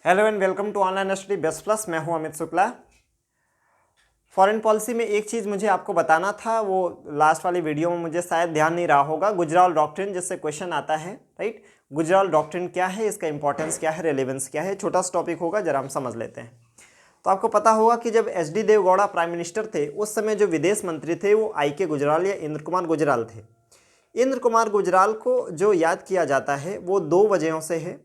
Hello and welcome to online study best plus. मैं हूं Amit Shukla. Foreign policy में एक चीज़ मुझे आपको बताना था, वो लास्ट वाली वीडियो में मुझे शायद ध्यान नहीं रहा होगा। गुजराल डॉक्ट्रिन जिससे क्वेश्चन आता है, राइट। गुजराल डॉक्ट्रिन क्या है, इसका इंपॉर्टेंस क्या है, रेलेवेंस क्या है, छोटा सा टॉपिक होगा, जरा हम समझ लेते हैं। तो आपको पता होगा कि जब H D Deve Gowda prime minister थे, उस समय जो विदेश मंत्री थे वो आई के गुजराल या इंद्र कुमार गुजराल थे। इंद्र कुमार गुजराल को जो याद किया जाता है वो दो वजहों से है।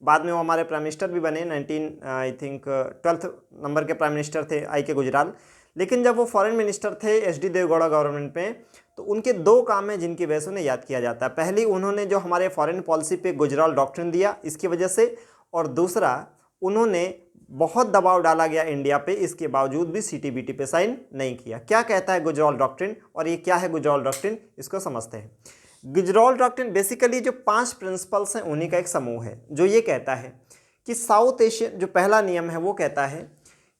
बाद में वो हमारे प्राइम मिनिस्टर भी बने, 12th नंबर के प्राइम मिनिस्टर थे आई के गुजराल। लेकिन जब वो फॉरेन मिनिस्टर थे एच डी देवगौड़ा गवर्नमेंट में, तो उनके दो काम हैं जिनकी वजह से उन्हें याद किया जाता है। पहली, उन्होंने जो हमारे फॉरेन पॉलिसी पे गुजराल डॉक्ट्रिन दिया, इसकी वजह से। और दूसरा, उन्होंने बहुत दबाव डाला गया इंडिया पे, इसके बावजूद भी सीटीबीटी पे साइन नहीं किया। क्या कहता है गुजराल डॉक्ट्रिन और ये क्या है गुजराल डॉक्ट्रिन, इसको समझते हैं। गुजराल डॉक्ट्रिन बेसिकली जो 5 प्रिंसिपल्स हैं उन्हीं का एक समूह है, जो ये कहता है कि साउथ एशियन, जो पहला नियम है वो कहता है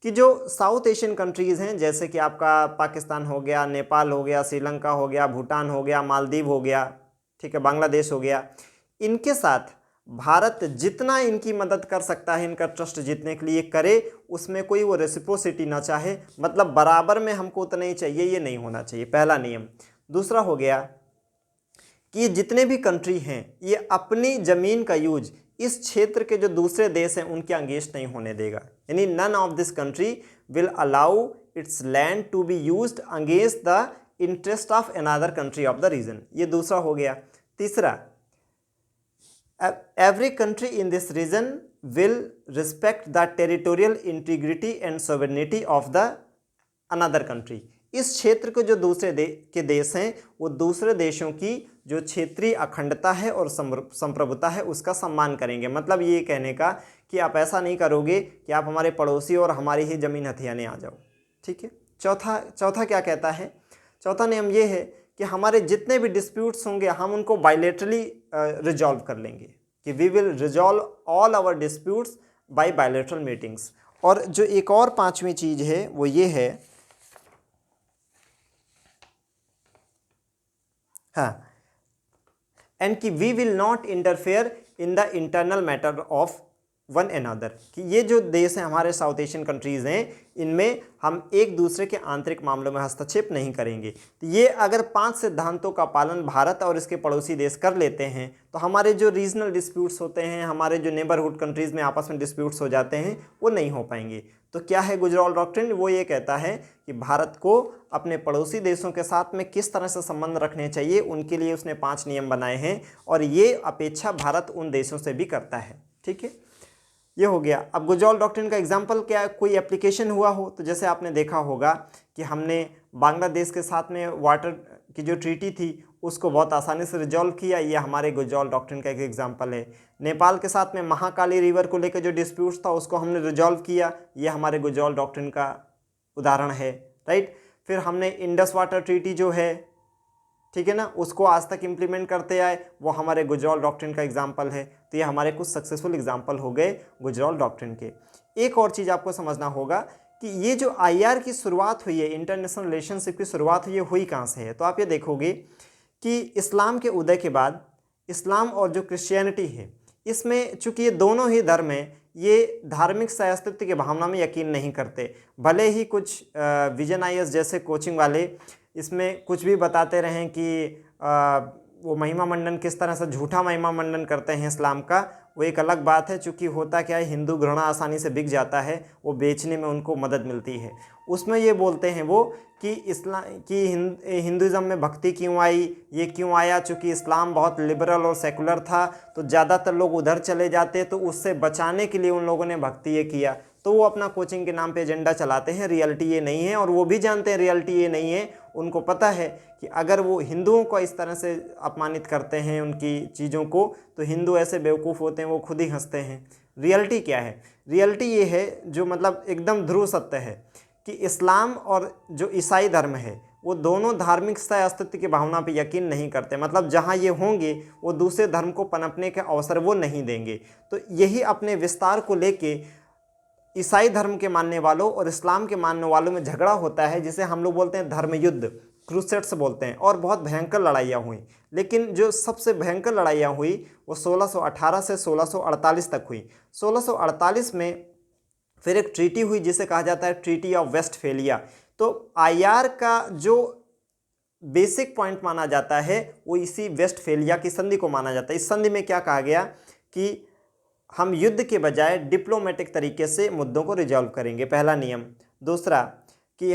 कि जो साउथ एशियन कंट्रीज़ हैं, जैसे कि आपका पाकिस्तान हो गया, नेपाल हो गया, श्रीलंका हो गया, भूटान हो गया, मालदीव हो गया, ठीक है, बांग्लादेश हो गया, इनके साथ भारत जितना इनकी मदद कर सकता है, इनका ट्रस्ट जीतने के लिए करे, उसमें कोई वो रेसिप्रोसिटी ना चाहे, मतलब बराबर में हमको उतना ही चाहिए, ये नहीं होना चाहिए, पहला नियम। दूसरा हो गया कि ये जितने भी कंट्री हैं ये अपनी ज़मीन का यूज इस क्षेत्र के जो दूसरे देश हैं उनके अगेंस्ट नहीं होने देगा, यानी none of this country will allow its land to be used against the interest of another country of the region. ये दूसरा हो गया। तीसरा, every country in this region will respect the territorial integrity and sovereignty of the another country। इस क्षेत्र के जो दूसरे के देश हैं वो दूसरे देशों की जो क्षेत्रीय अखंडता है और संप्रभुता है उसका सम्मान करेंगे। मतलब ये कहने का कि आप ऐसा नहीं करोगे कि आप हमारे पड़ोसी और हमारी ही ज़मीन हथियाने आ जाओ, ठीक है। चौथा क्या कहता है? चौथा नियम ये है कि हमारे जितने भी डिस्प्यूट्स होंगे हम उनको बायलैटरली रिजॉल्व कर लेंगे, कि we will resolve all our disputes by bilateral meetings. और जो एक और पांचवी चीज़ है वो ये है, हाँ, एंड कि we will not interfere in the internal matter of one another, कि ये जो देश हैं हमारे साउथ एशियन कंट्रीज़ हैं, इनमें हम एक दूसरे के आंतरिक मामलों में हस्तक्षेप नहीं करेंगे। तो ये अगर 5 सिद्धांतों का पालन भारत और इसके पड़ोसी देश कर लेते हैं तो हमारे जो रीजनल डिस्प्यूट्स होते हैं, हमारे जो नेबरहुड कंट्रीज़ में आपस में डिस्प्यूट्स हो जाते हैं, वो नहीं हो पाएंगे। तो क्या है गुजराल डॉक्ट्रिन? वो ये कहता है कि भारत को अपने पड़ोसी देशों के साथ में किस तरह से संबंध रखने चाहिए, उनके लिए उसने 5 नियम बनाए हैं और ये अपेक्षा भारत उन देशों से भी करता है, ठीक है। ये हो गया। अब गुजराल डॉक्ट्रिन का एग्जाम्पल क्या, कोई एप्लीकेशन हुआ हो तो जैसे आपने देखा होगा कि हमने बांग्लादेश के साथ में वाटर की जो ट्रीटी थी उसको बहुत आसानी से रिजॉल्व किया, ये हमारे गुजराल डॉक्ट्रिन का एक एग्जाम्पल है। नेपाल के साथ में महाकाली रिवर को लेकर जो डिस्प्यूट्स था उसको हमने रिजॉल्व किया, ये हमारे गुजराल डॉक्ट्रिन का उदाहरण है, राइट। फिर हमने इंडस वाटर ट्रीटी जो है, ठीक है ना, उसको आज तक इम्प्लीमेंट करते आए, वो हमारे गुजराल डॉक्ट्रिन का एग्जाम्पल है। तो ये हमारे कुछ सक्सेसफुल एग्जाम्पल हो गए गुजराल डॉक्ट्रिन के। एक और चीज़ आपको समझना होगा कि ये जो आईआर की शुरुआत हुई है, इंटरनेशनल रिलेशनशिप की शुरुआत हुई कहाँ से है। तो आप ये देखोगे कि इस्लाम के उदय के बाद इस्लाम और जो क्रिश्चियनिटी है, इसमें चूँकि ये दोनों ही धर्म हैं, ये धार्मिक सह-अस्तित्व की भावना में यकीन नहीं करते। भले ही कुछ विजन आईएएस जैसे कोचिंग वाले इसमें कुछ भी बताते रहें कि वो महिमा मंडन किस तरह से झूठा महिमा मंडन करते हैं इस्लाम का, वो एक अलग बात है। चूँकि होता क्या है, हिंदू घृणा आसानी से बिक जाता है, वो बेचने में उनको मदद मिलती है। उसमें ये बोलते हैं वो कि हिंदुज़म में भक्ति क्यों आई, ये क्यों आया, चूँकि इस्लाम बहुत लिबरल और सेकुलर था तो ज़्यादातर लोग उधर चले जाते, तो उससे बचाने के लिए उन लोगों ने भक्ति ये किया। तो वो अपना कोचिंग के नाम पे एजेंडा चलाते हैं, रियलिटी ये नहीं है, और वो भी जानते हैं रियलिटी ये नहीं है। उनको पता है कि अगर वो हिंदुओं को इस तरह से अपमानित करते हैं उनकी चीज़ों को, तो हिंदू ऐसे बेवकूफ़ होते हैं, वो खुद ही हंसते हैं। रियलिटी क्या है? रियलिटी ये है जो मतलब एकदम ध्रुव सत्य है कि इस्लाम और जो ईसाई धर्म है वो दोनों धार्मिक सह अस्तित्व की भावना पे यकीन नहीं करते। मतलब जहाँ ये होंगे वो दूसरे धर्म को पनपने के अवसर वो नहीं देंगे। तो यही अपने विस्तार को लेके ईसाई धर्म के मानने वालों और इस्लाम के मानने वालों में झगड़ा होता है, जिसे हम लोग बोलते हैं धर्म युद्ध। क्रूसेड्स बोलते हैं, और बहुत भयंकर लड़ाइयाँ हुई। लेकिन जो सबसे भयंकर लड़ाइयाँ हुई वो 1618 से 1648 तक हुई। 1648 में फिर एक ट्रीटी हुई जिसे कहा जाता है ट्रीटी ऑफ वेस्टफेलिया। तो आईआर का जो बेसिक पॉइंट माना जाता है वो इसी वेस्टफेलिया की संधि को माना जाता है। इस संधि में क्या कहा गया कि हम युद्ध के बजाय डिप्लोमेटिक तरीके से मुद्दों को रिजॉल्व करेंगे, पहला नियम। दूसरा कि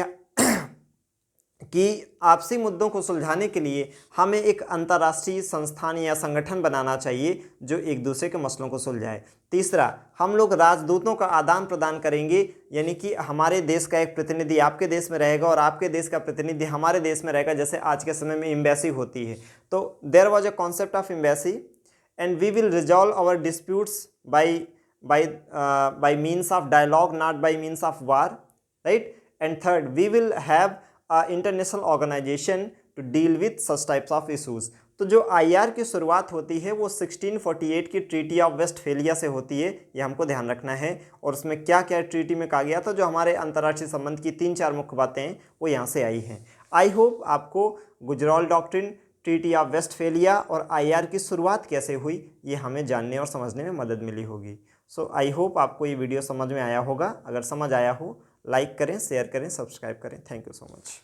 आपसी मुद्दों को सुलझाने के लिए हमें एक अंतर्राष्ट्रीय संस्थान या संगठन बनाना चाहिए जो एक दूसरे के मसलों को सुलझाए। तीसरा, हम लोग राजदूतों का आदान प्रदान करेंगे, यानी कि हमारे देश का एक प्रतिनिधि आपके देश में रहेगा और आपके देश का प्रतिनिधि हमारे देश में रहेगा, जैसे आज के समय में एम्बेसी होती है। तो there was a concept of embassy and we will resolve our disputes by means of dialogue, not by means of war, right? And third, we will have a international organization to deal with such types of issues. तो जो IR की शुरुआत होती है वो 1648 की treaty of Westphalia से होती है, ये हमको ध्यान रखना है। और उसमें क्या क्या ट्रीटी में कहा गया था, जो हमारे अंतर्राष्ट्रीय संबंध की 3-4 मुख्य बातें हैं वो यहाँ से आई हैं। आई होप आपको Gujral doctrine, treaty of Westphalia और आईआर की शुरुआत कैसे हुई ये हमें जानने और समझने में मदद मिली होगी। सो आई होप आपको ये वीडियो समझ में आया होगा। अगर समझ आया हो लाइक करें, शेयर करें, सब्सक्राइब करें। Thank you so much.